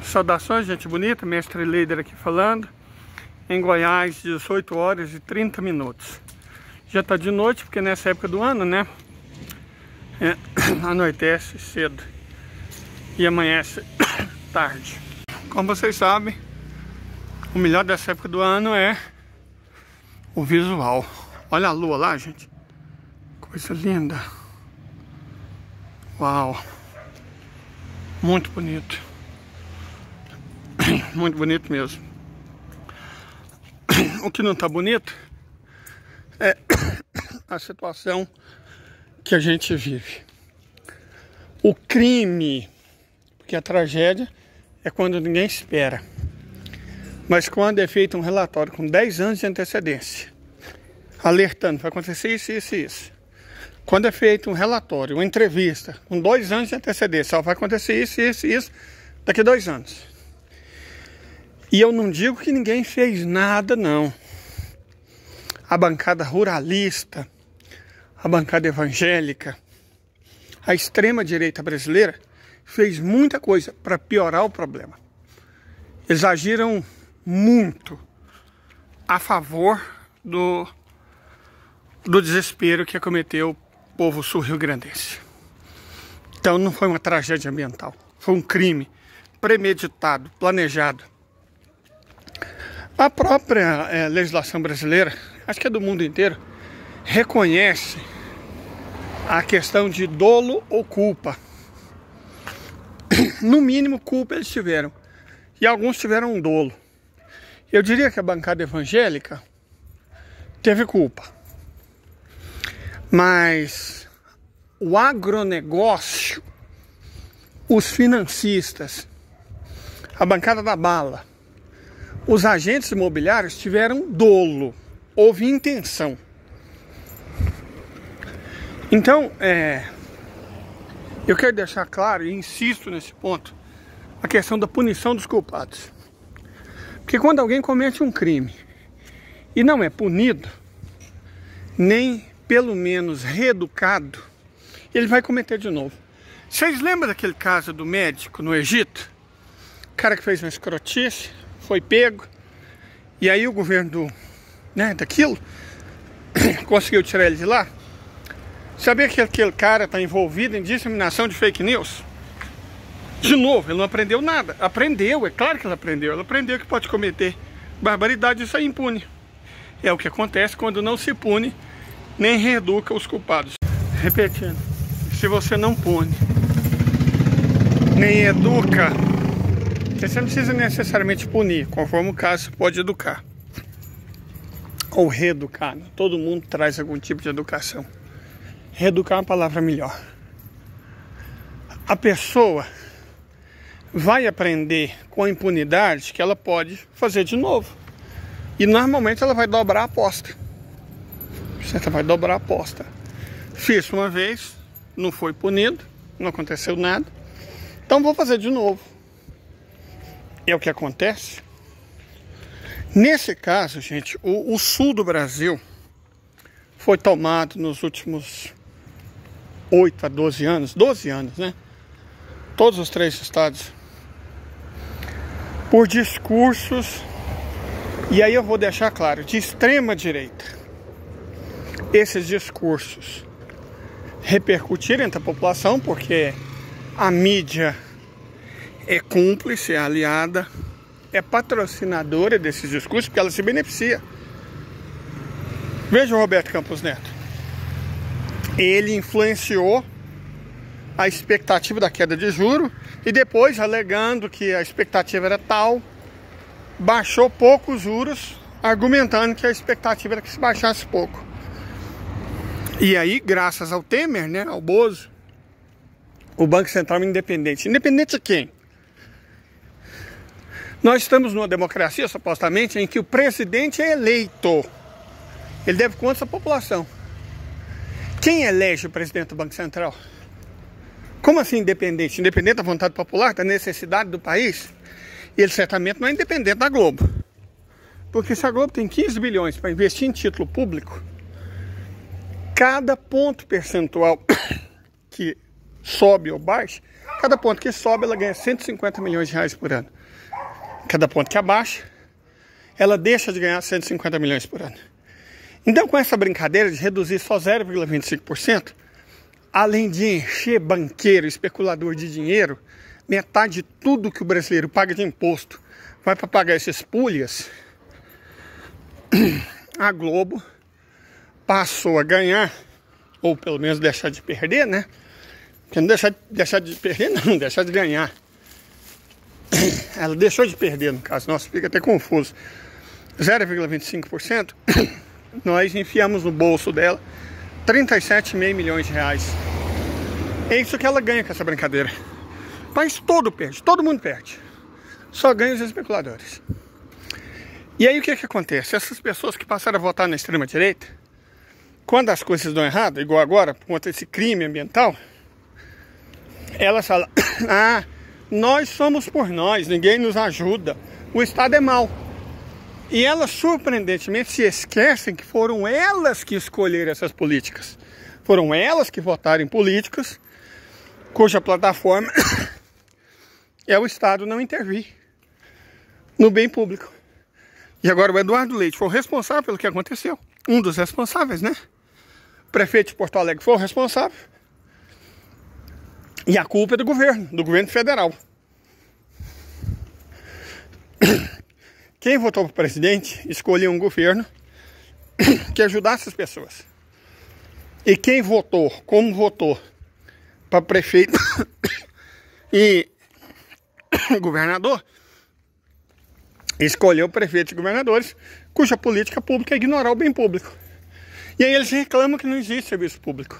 Saudações, gente bonita, mestre líder aqui falando. Em Goiás, 18 horas e 30 minutos. Já tá de noite, porque nessa época do ano, né? Anoitece cedo e amanhece tarde. Como vocês sabem, o melhor dessa época do ano é o visual. Olha a lua lá, gente. Coisa linda. Uau. Muito bonito. Muito bonito mesmo. O que não tá bonito é a situação que a gente vive. O crime, porque a tragédia é quando ninguém espera. Mas quando é feito um relatório com 10 anos de antecedência, alertando, vai acontecer isso, isso e isso. Quando é feito um relatório, uma entrevista, com 2 anos de antecedência, vai acontecer isso, isso e isso, daqui a 2 anos. E eu não digo que ninguém fez nada, não. A bancada ruralista, a bancada evangélica, a extrema-direita brasileira fez muita coisa para piorar o problema. Eles agiram muito a favor do desespero que acometeu o povo sul-rio-grandense. Então não foi uma tragédia ambiental, foi um crime premeditado, planejado. A própria legislação brasileira, acho que é do mundo inteiro, reconhece a questão de dolo ou culpa. No mínimo, culpa eles tiveram. E alguns tiveram um dolo. Eu diria que a bancada evangélica teve culpa. Mas o agronegócio, os financistas, a bancada da bala, os agentes imobiliários tiveram dolo, houve intenção. Então, eu quero deixar claro e insisto nesse ponto, a questão da punição dos culpados. Porque quando alguém comete um crime e não é punido, nem pelo menos reeducado, ele vai cometer de novo. Vocês lembram daquele caso do médico no Egito? O cara que fez uma escrotice, foi pego, e aí o governo daquilo conseguiu tirar ele de lá. Sabia que aquele cara está envolvido em disseminação de fake news? De novo, ele não aprendeu nada. Aprendeu, é claro que ele aprendeu. Ele aprendeu que pode cometer barbaridade e sair impune. É o que acontece quando não se pune, nem reeduca os culpados. Repetindo, se você não pune, nem educa, você não precisa necessariamente punir, conforme o caso, você pode educar. Ou reeducar, né? Todo mundo traz algum tipo de educação. Reeducar é uma palavra melhor. A pessoa vai aprender com a impunidade que ela pode fazer de novo. E normalmente ela vai dobrar a aposta. Você vai dobrar a aposta. Fiz uma vez, não foi punido, não aconteceu nada, então vou fazer de novo. É o que acontece. Nesse caso, gente, o sul do Brasil foi tomado nos últimos 8 a 12 anos, 12 anos, né? Todos os 3 estados, por discursos, e aí eu vou deixar claro, de extrema direita. Esses discursos repercutiram entre a população, porque a mídia é cúmplice, é aliada, é patrocinadora desses discursos, porque ela se beneficia. Veja o Roberto Campos Neto. Ele influenciou a expectativa da queda de juros e depois, alegando que a expectativa era tal, baixou pouco os juros, argumentando que a expectativa era que se baixasse pouco. E aí, graças ao Temer, ao Bozo, o Banco Central é independente. Independente de quem? Nós estamos numa democracia, supostamente, em que o presidente é eleito. Ele deve contas à população. Quem elege o presidente do Banco Central? Como assim independente? Independente da vontade popular, da necessidade do país? Ele certamente não é independente da Globo. Porque se a Globo tem 15 bilhões para investir em título público, cada ponto percentual que sobe ou baixa Cada ponto que sobe, ela ganha 150 milhões de reais por ano. Cada ponto que abaixa, ela deixa de ganhar 150 milhões por ano. Então, com essa brincadeira de reduzir só 0,25%, além de encher banqueiro, especulador de dinheiro, metade de tudo que o brasileiro paga de imposto vai para pagar esses pulhas, a Globo passou a ganhar, ou pelo menos deixar de perder, né? Porque não deixar de perder, não, deixar de ganhar. Ela deixou de perder, no caso. Nossa, fica até confuso. 0,25%, nós enfiamos no bolso dela 37,5 milhões de reais. É isso que ela ganha com essa brincadeira. O país todo perde, todo mundo perde. Só ganham os especuladores. E aí o que acontece? Essas pessoas que passaram a votar na extrema-direita, quando as coisas dão errado, igual agora, por conta desse crime ambiental, elas falam, ah, nós somos por nós, ninguém nos ajuda, o Estado é mau. E elas, surpreendentemente, se esquecem que foram elas que escolheram essas políticas. Foram elas que votaram em políticas cuja plataforma é o Estado não intervir no bem público. E agora o Eduardo Leite foi o responsável pelo que aconteceu. Um dos responsáveis, né? O prefeito de Porto Alegre foi o responsável. E a culpa é do governo federal. Quem votou para presidente escolheu um governo que ajudasse as pessoas. E quem votou, como votou, para prefeito e governador, escolheu prefeitos e governadores cuja política pública é ignorar o bem público. E aí eles reclamam que não existe serviço público,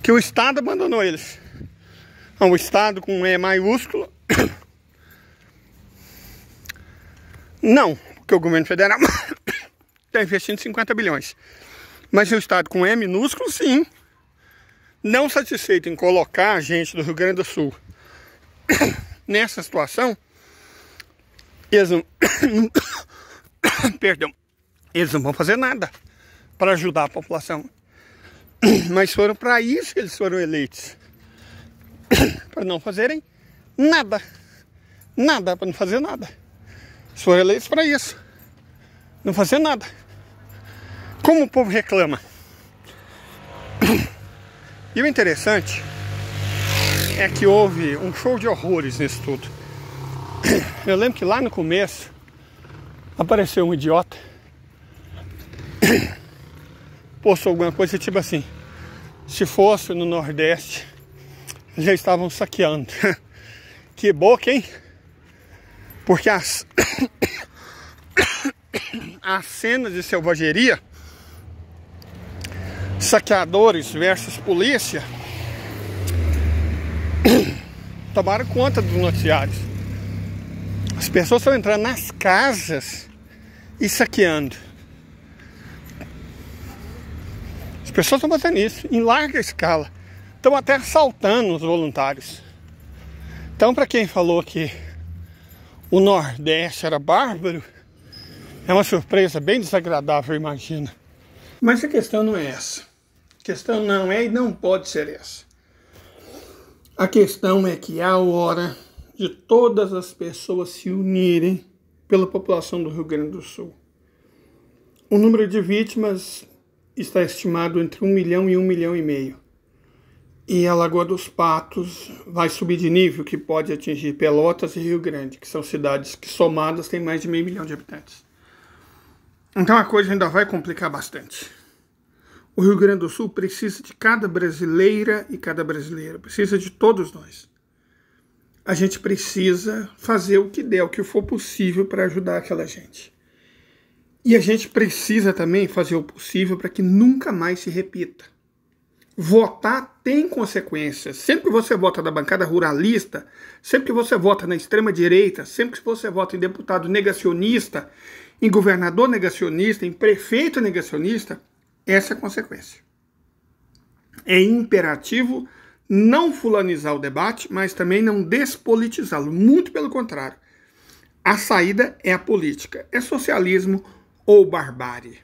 que o Estado abandonou eles. Não, o Estado com E maiúsculo, não, porque o governo federal está investindo 50 bilhões. Mas o Estado com E minúsculo, sim. Não satisfeito em colocar a gente do Rio Grande do Sul nessa situação, eles não, perdão, eles não vão fazer nada para ajudar a população. Mas foram para isso que eles foram eleitos. Para não fazerem nada. Nada, para não fazer nada. Eles foram eleitos para isso. Não fazer nada. Como o povo reclama. E o interessante é que houve um show de horrores nisso tudo. Eu lembro que lá no começo apareceu um idiota, postou alguma coisa tipo assim: se fosse no Nordeste, já estavam saqueando. Que boca, hein? Porque as cenas de selvageria, saqueadores versus polícia, tomaram conta dos noticiários. As pessoas estão entrando nas casas e saqueando. As pessoas estão fazendo isso em larga escala. Estão até assaltando os voluntários. Então, para quem falou que o Nordeste era bárbaro, é uma surpresa bem desagradável, imagina. Mas a questão não é essa. A questão não é e não pode ser essa. A questão é que há hora de todas as pessoas se unirem pela população do Rio Grande do Sul. O número de vítimas está estimado entre 1 milhão e 1,5 milhão. E a Lagoa dos Patos vai subir de nível, que pode atingir Pelotas e Rio Grande, que são cidades que somadas têm mais de 500 mil de habitantes. Então a coisa ainda vai complicar bastante. O Rio Grande do Sul precisa de cada brasileira e cada brasileiro, precisa de todos nós. A gente precisa fazer o que der, o que for possível para ajudar aquela gente. E a gente precisa também fazer o possível para que nunca mais se repita. Votar tem consequências. Sempre que você vota na bancada ruralista, sempre que você vota na extrema-direita, sempre que você vota em deputado negacionista, em governador negacionista, em prefeito negacionista, essa é a consequência. É imperativo não fulanizar o debate, mas também não despolitizá-lo. Muito pelo contrário. A saída é a política. É socialismo ou barbárie.